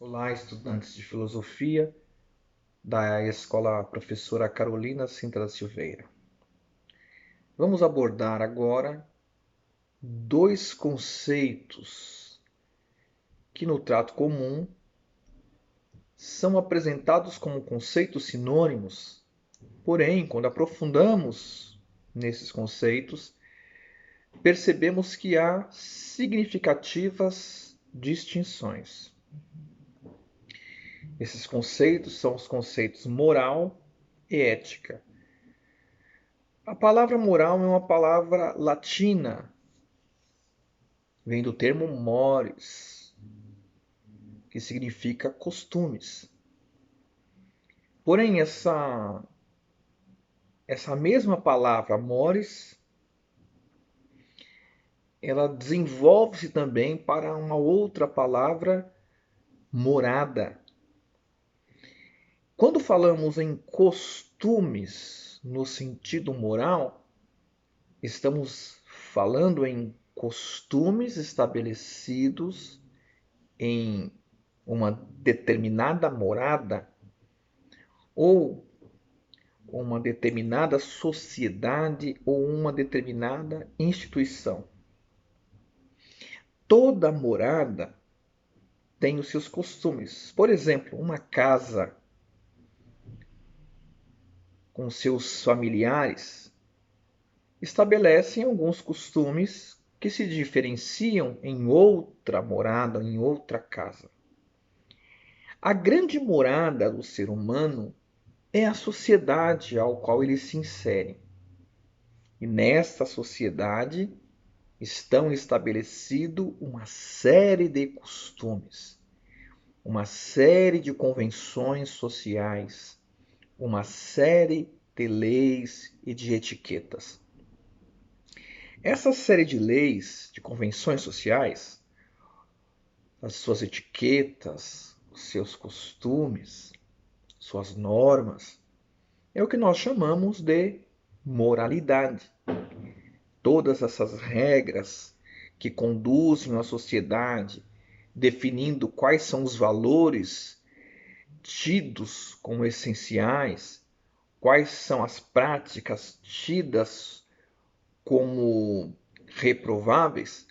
Olá, estudantes de filosofia da Escola Professora Carolina Sintra da Silveira. Vamos abordar agora dois conceitos que no trato comum são apresentados como conceitos sinônimos, porém, quando aprofundamos nesses conceitos, percebemos que há significativas distinções. Esses conceitos são os conceitos moral e ética. A palavra moral é uma palavra latina, vem do termo mores, que significa costumes. Porém, essa mesma palavra mores, ela desenvolve-se também para uma outra palavra morada. Quando falamos em costumes no sentido moral, estamos falando em costumes estabelecidos em uma determinada morada ou uma determinada sociedade ou uma determinada instituição. Toda morada tem os seus costumes. Por exemplo, uma casa com seus familiares estabelecem alguns costumes que se diferenciam em outra morada, em outra casa. A grande morada do ser humano é a sociedade ao qual ele se insere. E nesta sociedade estão estabelecidos uma série de costumes, uma série de convenções sociais, uma série de leis e de etiquetas. Essa série de leis, de convenções sociais, as suas etiquetas, os seus costumes, suas normas, é o que nós chamamos de moralidade. Todas essas regras que conduzem a sociedade, definindo quais são os valores tidos como essenciais, quais são as práticas tidas como reprováveis,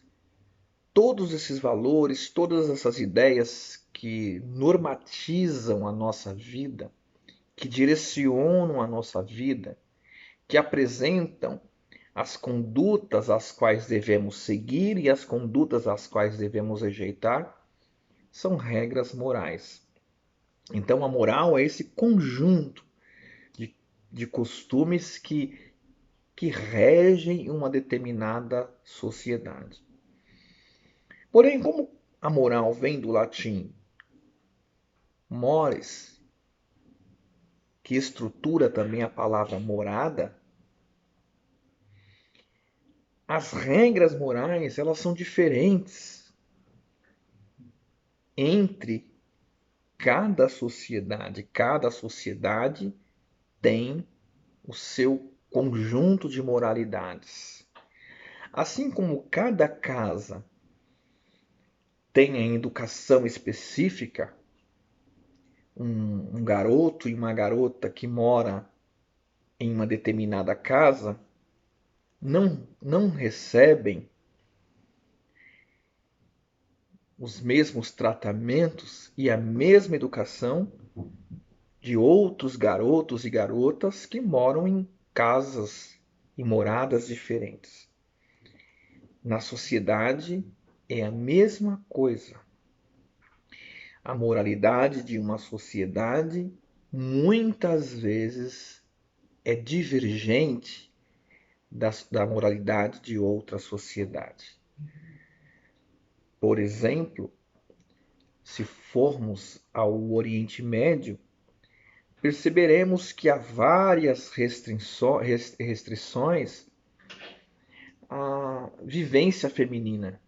todos esses valores, todas essas ideias que normatizam a nossa vida, que direcionam a nossa vida, que apresentam as condutas às quais devemos seguir e as condutas às quais devemos rejeitar, são regras morais. Então, a moral é esse conjunto de costumes que regem uma determinada sociedade. Porém, como a moral vem do latim mores, que estrutura também a palavra morada, as regras morais elas são diferentes entre cada sociedade. Cada sociedade tem o seu conjunto de moralidades. Assim como cada casa tem a educação específica, um garoto e uma garota que mora em uma determinada casa não recebem os mesmos tratamentos e a mesma educação de outros garotos e garotas que moram em casas e moradas diferentes. Na sociedade é a mesma coisa. A moralidade de uma sociedade muitas vezes é divergente da moralidade de outra sociedade. Por exemplo, se formos ao Oriente Médio, perceberemos que há várias restrições à vivência feminina.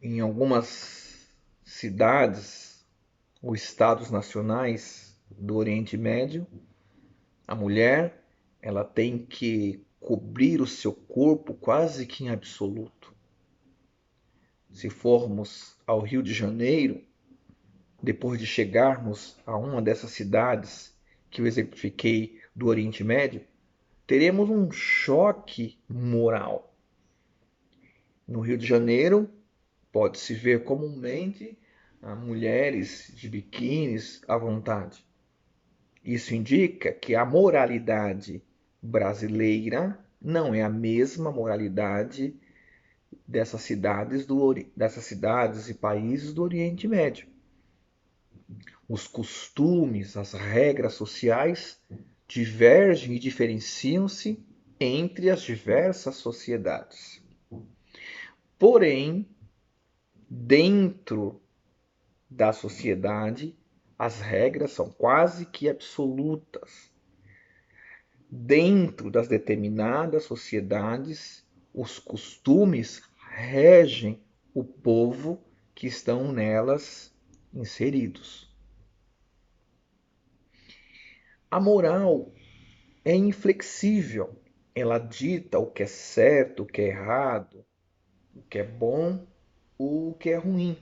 Em algumas cidades ou estados nacionais do Oriente Médio, a mulher ela tem que cobrir o seu corpo quase que em absoluto. se formos ao Rio de Janeiro, depois de chegarmos a uma dessas cidades que eu exemplifiquei do Oriente Médio, teremos um choque moral. No Rio de Janeiro, pode-se ver comumente mulheres de biquínis à vontade. Isso indica que a moralidade brasileira não é a mesma moralidade dessas cidades e países do Oriente Médio. Os costumes, as regras sociais divergem e diferenciam-se entre as diversas sociedades. Porém, dentro da sociedade, as regras são quase que absolutas. Dentro das determinadas sociedades, os costumes regem o povo que estão nelas inseridos. A moral é inflexível. Ela dita o que é certo, o que é errado, o que é bom ou o que é ruim.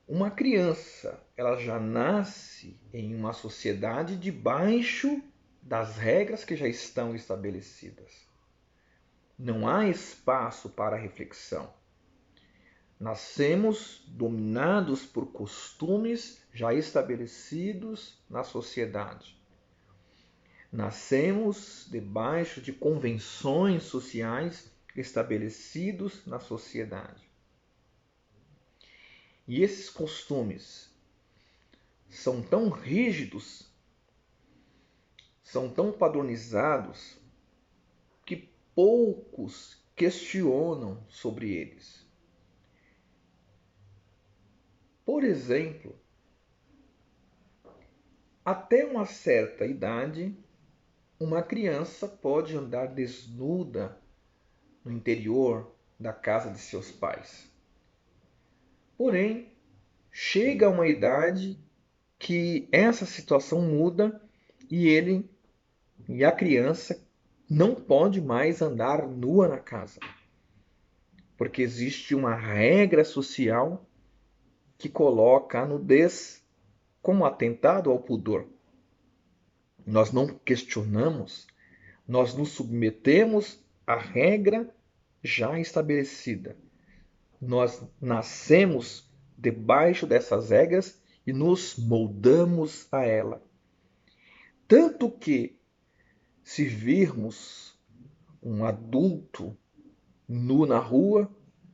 Uma criança, ela já nasce em uma sociedade debaixo das regras que já estão estabelecidas. Não há espaço para reflexão. Nascemos dominados por costumes já estabelecidos na sociedade. Nascemos debaixo de convenções sociais estabelecidos na sociedade. E esses costumes são tão rígidos, são tão padronizados, que poucos questionam sobre eles. Por exemplo, até uma certa idade, uma criança pode andar desnuda no interior da casa de seus pais. Porém, chega a uma idade que essa situação muda e a criança não pode mais andar nua na casa, porque existe uma regra social que coloca a nudez como atentado ao pudor. Nós não questionamos, nós nos submetemos à regra já estabelecida. Nós nascemos debaixo dessas regras e nos moldamos a ela. Tanto que, se virmos um adulto nu na rua,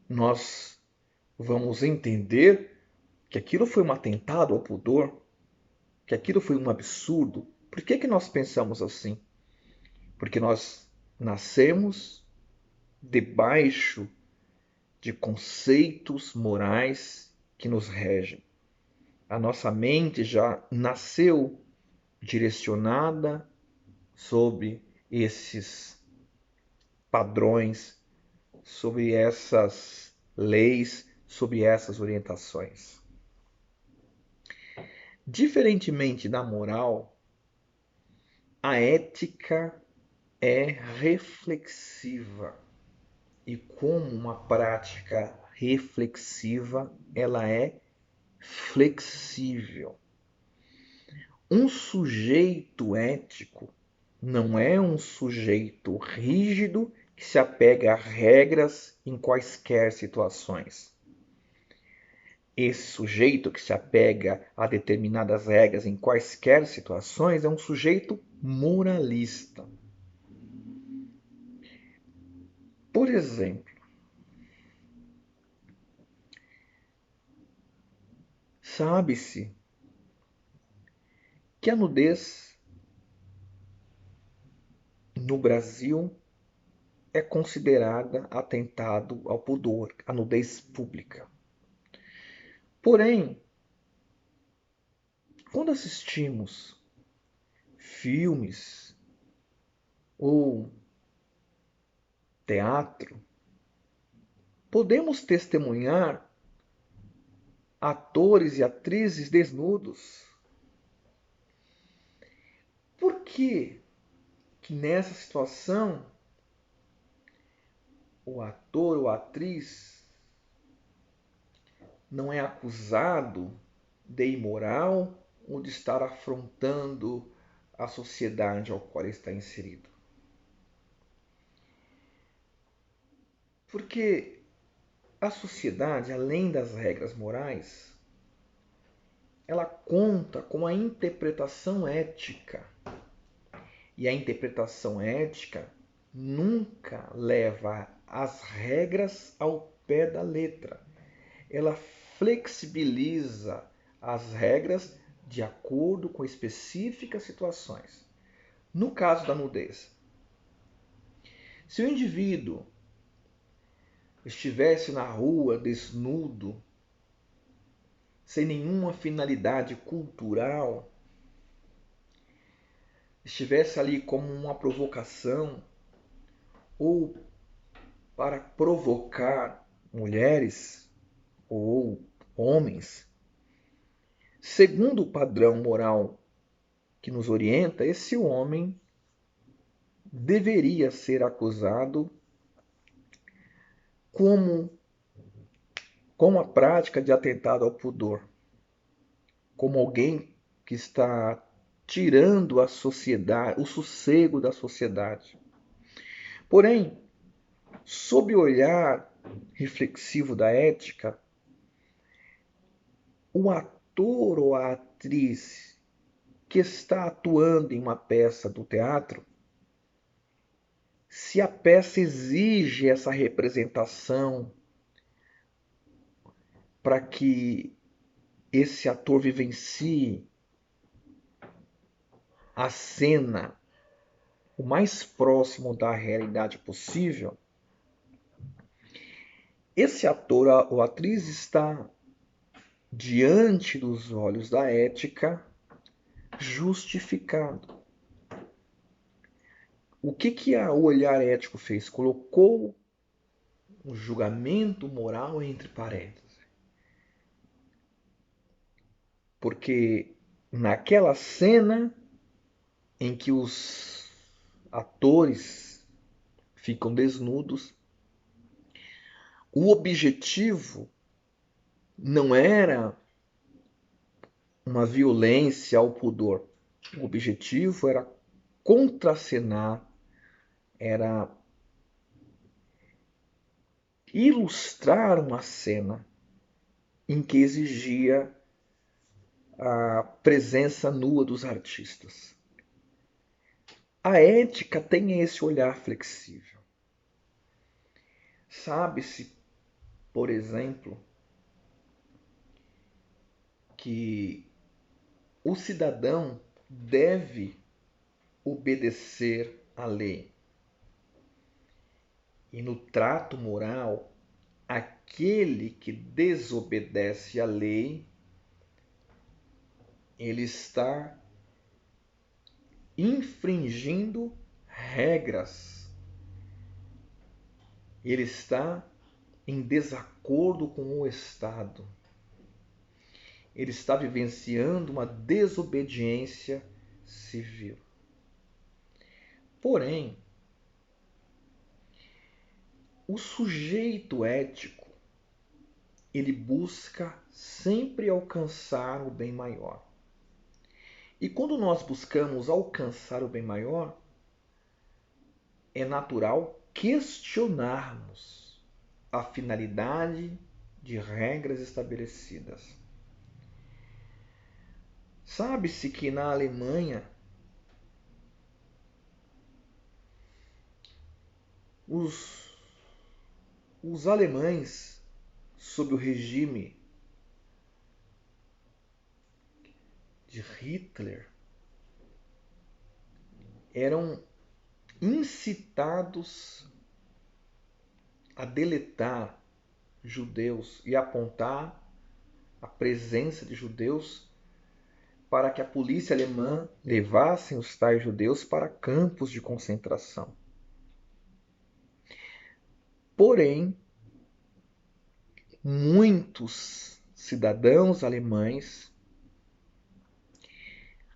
nós vamos entender que aquilo foi um atentado ao pudor, que aquilo foi um absurdo. Por que nós pensamos assim? Porque nós nascemos debaixo de conceitos morais que nos regem. A nossa mente já nasceu direcionada sob esses padrões, sobre essas leis, sobre essas orientações. Diferentemente da moral, a ética é reflexiva. E como uma prática reflexiva, ela é flexível. Um sujeito ético não é um sujeito rígido que se apega a regras em quaisquer situações. Esse sujeito que se apega a determinadas regras em quaisquer situações é um sujeito moralista. Por exemplo, sabe-se que a nudez no Brasil é considerada atentado ao pudor, a nudez pública. Porém, quando assistimos filmes ou teatro, podemos testemunhar atores e atrizes desnudos. Por que nessa situação o ator ou a atriz não é acusado de imoral ou de estar afrontando a sociedade ao qual está inserido. Porque a sociedade, além das regras morais, ela conta com a interpretação ética. E a interpretação ética nunca leva as regras ao pé da letra. Ela flexibiliza as regras de acordo com específicas situações. No caso da nudez, se o indivíduo estivesse na rua desnudo, sem nenhuma finalidade cultural, estivesse ali como uma provocação ou para provocar mulheres ou homens, segundo o padrão moral que nos orienta, esse homem deveria ser acusado com a prática de atentado ao pudor, como alguém que está tirando a sociedade, o sossego da sociedade. Porém, sob o olhar reflexivo da ética, o ator ou a atriz que está atuando em uma peça do teatro, se a peça exige essa representação para que esse ator vivencie a cena o mais próximo da realidade possível, esse ator ou atriz está diante dos olhos da ética justificado. O que o olhar ético fez? Colocou o julgamento moral entre parênteses. Porque naquela cena em que os atores ficam desnudos, o objetivo não era uma violência ao pudor. O objetivo era contracenar, era ilustrar uma cena em que exigia a presença nua dos artistas. A ética tem esse olhar flexível. Sabe-se, por exemplo, que o cidadão deve obedecer à lei. E no trato moral, aquele que desobedece à lei, ele está infringindo regras. Ele está em desacordo com o Estado. Ele está vivenciando uma desobediência civil. Porém, o sujeito ético, ele busca sempre alcançar o bem maior. E quando nós buscamos alcançar o bem maior, é natural questionarmos a finalidade de regras estabelecidas. Sabe-se que na Alemanha os alemães, sob o regime de Hitler, eram incitados a deletar judeus e apontar a presença de judeus para que a polícia alemã levasse os tais judeus para campos de concentração. Porém, muitos cidadãos alemães,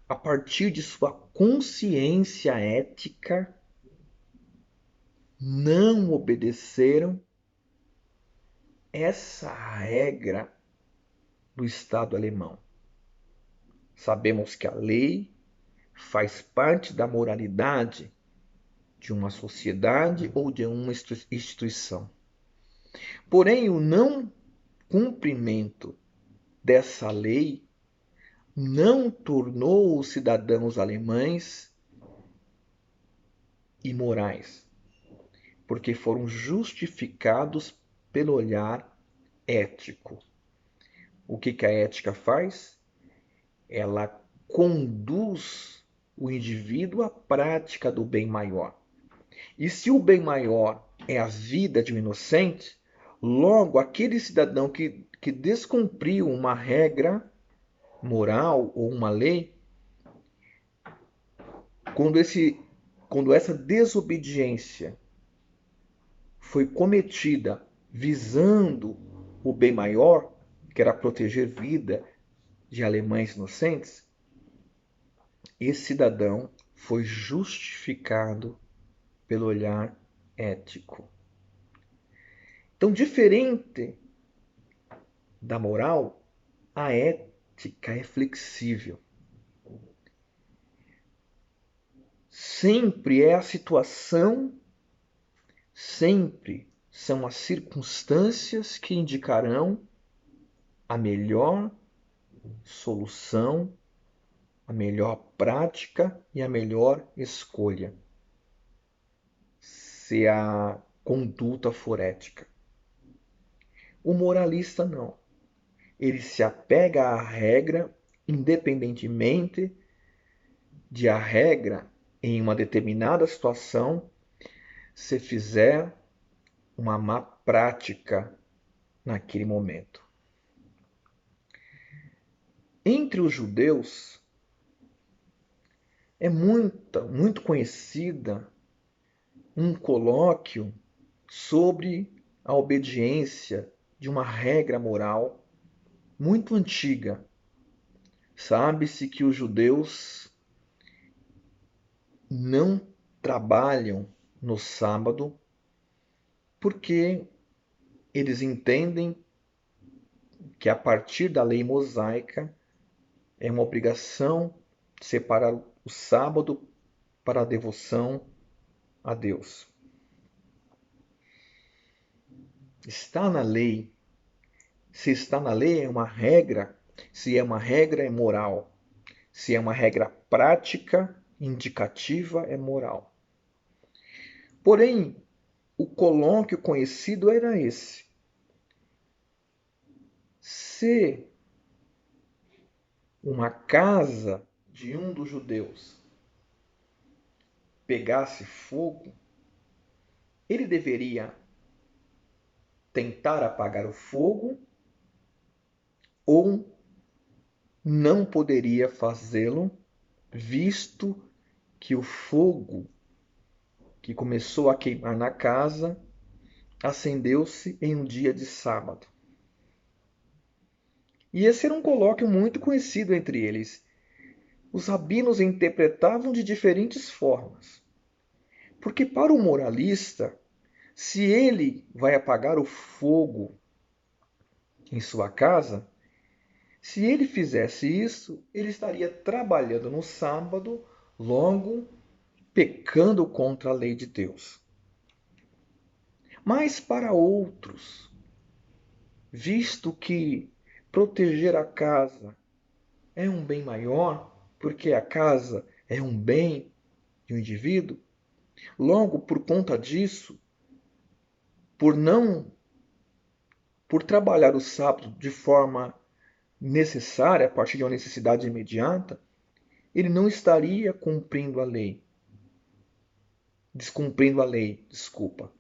a partir de sua consciência ética, não obedeceram essa regra do Estado alemão. Sabemos que a lei faz parte da moralidade de uma sociedade ou de uma instituição. Porém, o não cumprimento dessa lei não tornou os cidadãos alemães imorais, porque foram justificados pelo olhar ético. O que a ética faz? Ela conduz o indivíduo à prática do bem maior. E se o bem maior é a vida de um inocente, logo aquele cidadão que descumpriu uma regra moral ou uma lei, quando essa desobediência foi cometida visando o bem maior, que era proteger vida de alemães inocentes, esse cidadão foi justificado pelo olhar ético. Então, diferente da moral, a ética é flexível. Sempre é a situação, sempre são as circunstâncias que indicarão a melhor solução, a melhor prática e a melhor escolha, se a conduta for ética. O moralista não. Ele se apega à regra independentemente de a regra em uma determinada situação se fizer uma má prática naquele momento. Entre os judeus é muito conhecida um colóquio sobre a obediência de uma regra moral muito antiga. Sabe-se que os judeus não trabalham no sábado porque eles entendem que a partir da lei mosaica é uma obrigação separar o sábado para a devoção a Deus. Está na lei. Se está na lei, é uma regra. Se é uma regra, é moral. Se é uma regra prática, indicativa, é moral. Porém, o colóquio conhecido era esse. Se uma casa de um dos judeus pegasse fogo, ele deveria tentar apagar o fogo ou não poderia fazê-lo, visto que o fogo que começou a queimar na casa acendeu-se em um dia de sábado. E esse era um colóquio muito conhecido entre eles. Os rabinos interpretavam de diferentes formas. Porque para o moralista, se ele vai apagar o fogo em sua casa, se ele fizesse isso, ele estaria trabalhando no sábado, logo pecando contra a lei de Deus. Mas para outros, visto que proteger a casa é um bem maior, porque a casa é um bem de um indivíduo, logo por conta disso, por trabalhar o sábado de forma necessária, a partir de uma necessidade imediata, ele não estaria cumprindo a lei. Descumprindo a lei, desculpa.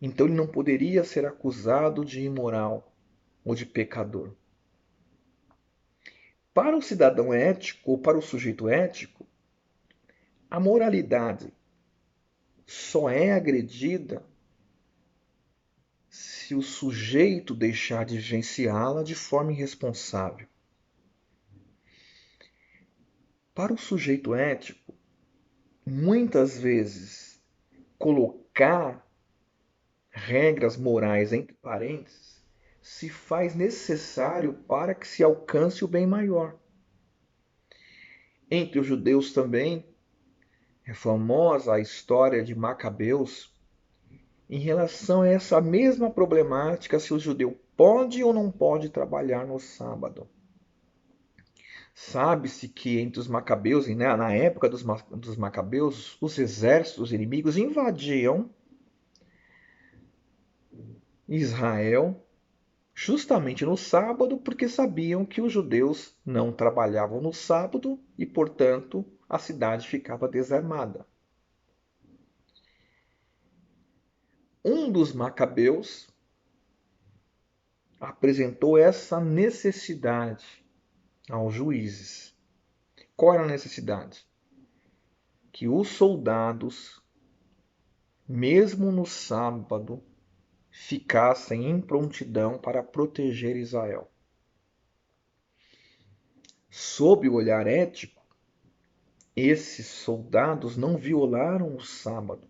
Então ele não poderia ser acusado de imoral ou de pecador. Para o cidadão ético ou para o sujeito ético, a moralidade só é agredida se o sujeito deixar de vivenciá-la de forma irresponsável. Para o sujeito ético, muitas vezes colocar regras morais entre parênteses se faz necessário para que se alcance o bem maior. Entre os judeus também é famosa a história de Macabeus em relação a essa mesma problemática, se o judeu pode ou não pode trabalhar no sábado. Sabe-se que entre os macabeus, né, na época dos macabeus, os exércitos inimigos invadiam Israel justamente no sábado, porque sabiam que os judeus não trabalhavam no sábado e, portanto, a cidade ficava desarmada. Um dos macabeus apresentou essa necessidade aos juízes. Qual era a necessidade? Que os soldados, mesmo no sábado, ficassem em prontidão para proteger Israel. Sob o olhar ético, esses soldados não violaram o sábado,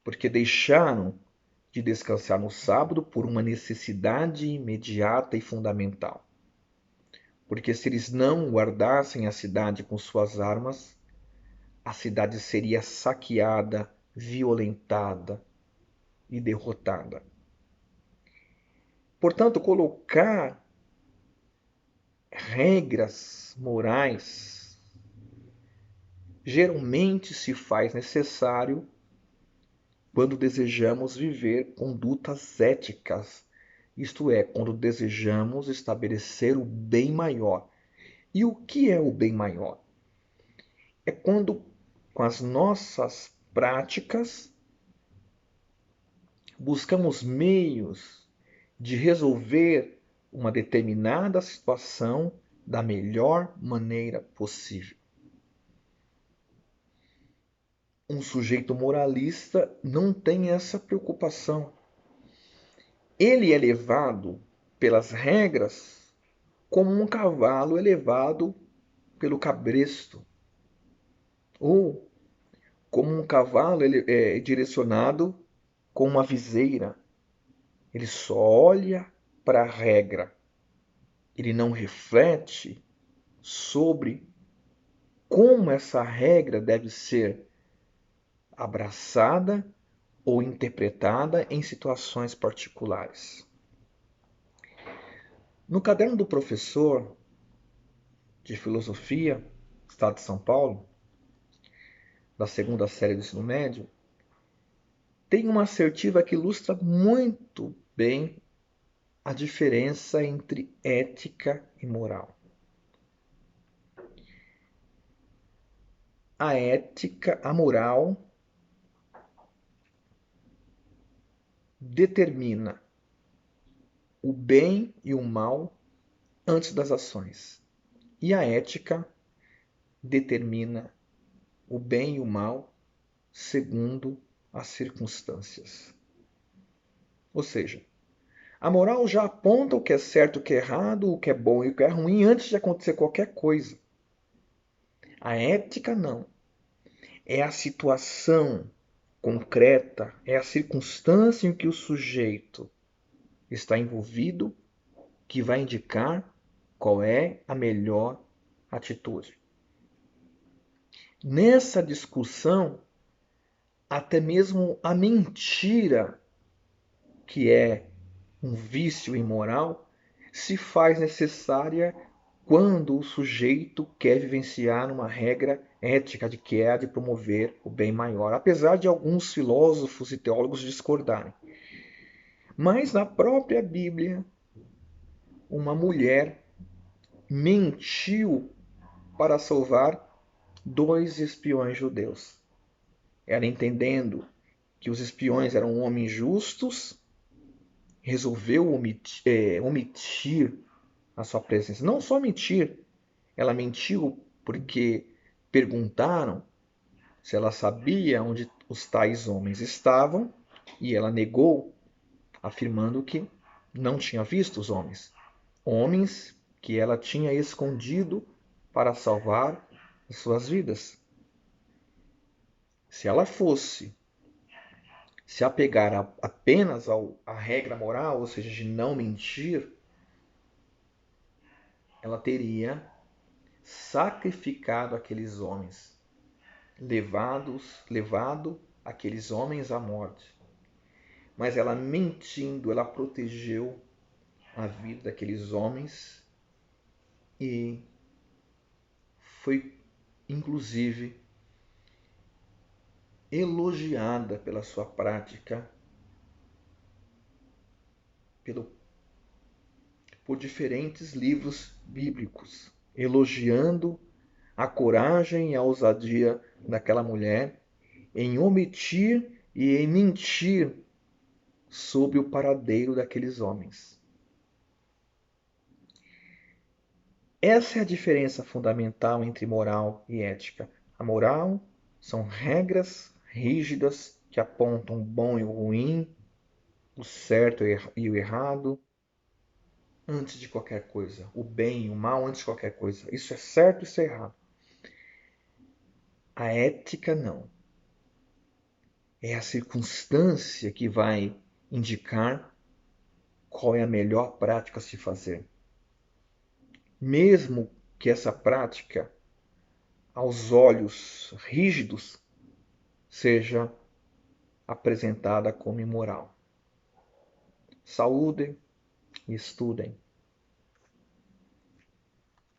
porque deixaram de descansar no sábado por uma necessidade imediata e fundamental. Porque se eles não guardassem a cidade com suas armas, a cidade seria saqueada, violentada e derrotada. Portanto, colocar regras morais geralmente se faz necessário quando desejamos viver condutas éticas, isto é, quando desejamos estabelecer o bem maior. E o que é o bem maior? É quando, com as nossas práticas, buscamos meios de resolver uma determinada situação da melhor maneira possível. Um sujeito moralista não tem essa preocupação. Ele é levado pelas regras como um cavalo é levado pelo cabresto, ou como um cavalo é direcionado com uma viseira. Ele só olha para a regra. Ele não reflete sobre como essa regra deve ser abraçada ou interpretada em situações particulares. No caderno do professor de filosofia, Estado de São Paulo, da segunda série do ensino médio, tem uma assertiva que ilustra muito bem a diferença entre ética e moral. A ética, a moral, determina o bem e o mal antes das ações. E a ética determina o bem e o mal segundo as circunstâncias. Ou seja, a moral já aponta o que é certo, o que é errado, o que é bom e o que é ruim antes de acontecer qualquer coisa. A ética não. É a situação concreta, é a circunstância em que o sujeito está envolvido que vai indicar qual é a melhor atitude. Nessa discussão, até mesmo a mentira, que é um vício imoral, se faz necessária quando o sujeito quer vivenciar uma regra ética de que é a de promover o bem maior, apesar de alguns filósofos e teólogos discordarem. Mas na própria Bíblia, uma mulher mentiu para salvar 2 espiões judeus. Ela, entendendo que os espiões eram homens justos, resolveu omitir a sua presença. Não só mentir, ela mentiu porque perguntaram se ela sabia onde os tais homens estavam e ela negou, afirmando que não tinha visto os homens. Homens que ela tinha escondido para salvar as suas vidas. Se ela fosse se apegar apenas à regra moral, ou seja, de não mentir, ela teria sacrificado aqueles homens, levado aqueles homens à morte. Mas ela mentindo, ela protegeu a vida daqueles homens e foi inclusive elogiada pela sua prática pelo, por diferentes livros bíblicos, elogiando a coragem e a ousadia daquela mulher em omitir e em mentir sobre o paradeiro daqueles homens. Essa é a diferença fundamental entre moral e ética. A moral são regras rígidas que apontam o bom e o ruim, o certo e o errado, antes de qualquer coisa. O bem e o mal antes de qualquer coisa. Isso é certo e isso é errado. A ética não. É a circunstância que vai indicar qual é a melhor prática a se fazer. Mesmo que essa prática, aos olhos rígidos, seja apresentada como imoral. Saúdem e estudem.